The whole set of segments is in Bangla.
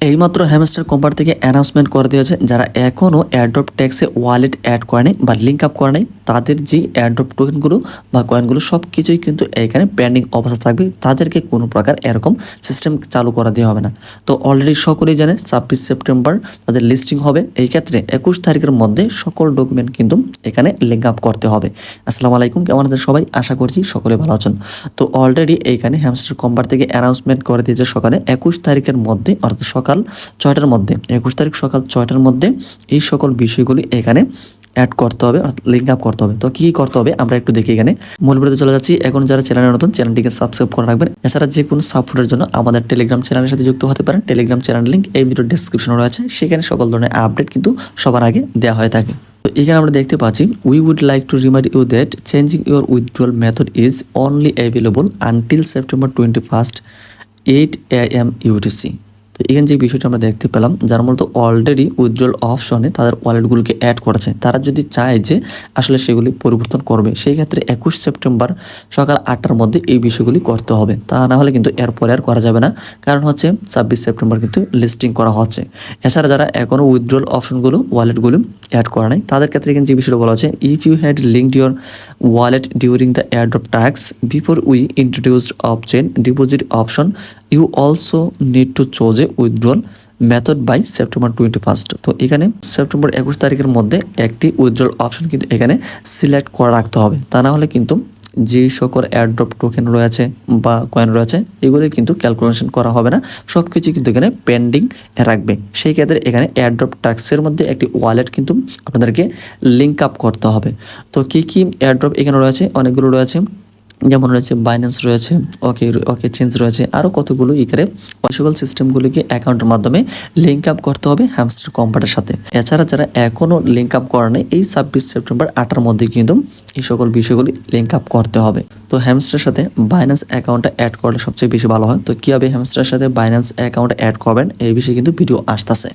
এইমাত্র হ্যামস্টার কোম্পানি থেকে অ্যানাউন্সমেন্ট করে দিয়েছে যারা এখনও এয়ারড্রপ ট্যাক্সে ওয়ালেট অ্যাড করে নাই বা লিঙ্ক আপ করে নাই তাদের যে এয়ারড্রপ টোকেনগুলো বা কয়েনগুলো সব কিছুই কিন্তু এখানে পেন্ডিং অবস্থা থাকবে, তাদেরকে কোনো প্রকার এরকম সিস্টেম চালু করা দেওয়া হবে না। তো অলরেডি সকলেই জানে 26 সেপ্টেম্বর তাদের লিস্টিং হবে। এই ক্ষেত্রে 21 তারিখের মধ্যে সকল ডকুমেন্ট কিন্তু এখানে লিঙ্ক আপ করতে হবে। আসসালামু আলাইকুম, কেমন আছেন সবাই? আশা করছি সকলে ভালো আছেন। তো অলরেডি এইখানে হ্যামস্টার কোম্পানি থেকে অ্যানাউন্সমেন্ট করে দিয়েছে সকালে 21 তারিখের মধ্যে, অর্থাৎ সকাল 6টার মধ্যে, 21 তারিখ সকাল 6টার মধ্যে এই সকল বিষয়গুলি এখানে অ্যাড করতে হবে, অর্থাৎ লিঙ্ক আপ করতে হবে। তো কি করতে হবে আমরা একটু দেখি। এখানে মূল ভিডিওতে চলে যাচ্ছি। এখন যারা চ্যানেলে নতুন, চ্যানেলটিকে সাবস্ক্রাইব করে রাখবেন। এছাড়া যে কোনো সাপোর্টের জন্য আমাদের টেলিগ্রাম চ্যানেলের সাথে যুক্ত হতে পারেন। টেলিগ্রাম চ্যানেল লিঙ্ক এই ভিডিওর ডেসক্রিপশনে রয়েছে, সেখানে সকল ধরনের আপডেট কিন্তু সবার আগে দেওয়া হয়ে থাকে। তো এখানে আমরা দেখতে পাচ্ছি, we would like to remind you that changing your withdrawal method is only available until September 21 8 AM UTC। তো এখানে যে বিষয়টা আমরা দেখতে পেলাম, যারা মূলত অলরেডি উইথড্রল অপশনে তাদের ওয়ালেটগুলোকে অ্যাড করেছে, তারা যদি চায় যে আসলে সেগুলি পরিবর্তন করবে, সেই ক্ষেত্রে 21 সেপ্টেম্বর সকাল 8টার মধ্যে এই বিষয়গুলি করতে হবে। তা না হলে কিন্তু এরপরে আর করা যাবে না, কারণ হচ্ছে 26 সেপ্টেম্বর কিন্তু লিস্টিং করা হচ্ছে। এছাড়া যারা এখনও উইথড্রল অপশনগুলো ওয়ালেটগুলো অ্যাড করা নাই, তাদের ক্ষেত্রে কিন্তু যে বিষয়টা বলা হচ্ছে, if you had linked your wallet during the airdrop task before we introduced off chain deposit option, you also need to choose a withdrawal method by September 21। তো এখানে সেপ্টেম্বর 21 তারিখের মধ্যে একটি উইথড্রল অপশন কিন্তু এখানে সিলেক্ট করে রাখতে হবে। তা না হলে কিন্তু যে সকল এয়ারড্রপ টোকেন রয়েছে বা কয়েন রয়েছে এগুলি কিন্তু ক্যালকুলেশন করা হবে না, সব কিছু কিন্তু এখানে পেন্ডিং রাখবে। সেই ক্ষেত্রে এখানে এয়ারড্রপ টাস্কের মধ্যে একটি ওয়ালেট কিন্তু আপনাদেরকে লিঙ্ক আপ করতে হবে। তো কী কী এয়ারড্রপ এখানে রয়েছে? অনেকগুলো রয়েছে, যেমন রয়েছে বাইন্যান্স রয়েছে, ওকে চেঞ্জ রয়েছে, আরও কতগুলো ইকারে ওই সকল সিস্টেমগুলিকে অ্যাকাউন্টের মাধ্যমে লিঙ্ক আপ করতে হবে হ্যামস্টার কোম্পানির সাথে। এছাড়া যারা এখনও লিঙ্ক আপ করে নেই, এই 26 সেপ্টেম্বর 8টার মধ্যে কিন্তু এই সকল বিষয়গুলি লিঙ্ক আপ করতে হবে। তো হ্যামস্টারের সাথে বাইন্যান্স অ্যাকাউন্টটা অ্যাড করলে সবচেয়ে বেশি ভালো হয়। তো কীভাবে হ্যামস্টারের সাথে বাইন্যান্স অ্যাকাউন্ট অ্যাড করবেন এই বিষয়ে কিন্তু ভিডিও আসতেছে।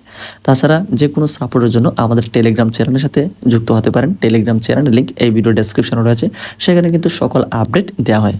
তাছাড়া যে কোনো সাপোর্টের জন্য আমাদের টেলিগ্রাম চ্যানেলের সাথে যুক্ত হতে পারেন। টেলিগ্রাম চ্যানেলের লিঙ্ক এই ভিডিও ডেসক্রিপশনে রয়েছে, সেখানে কিন্তু সকল আপডেট দেওয়া হয়।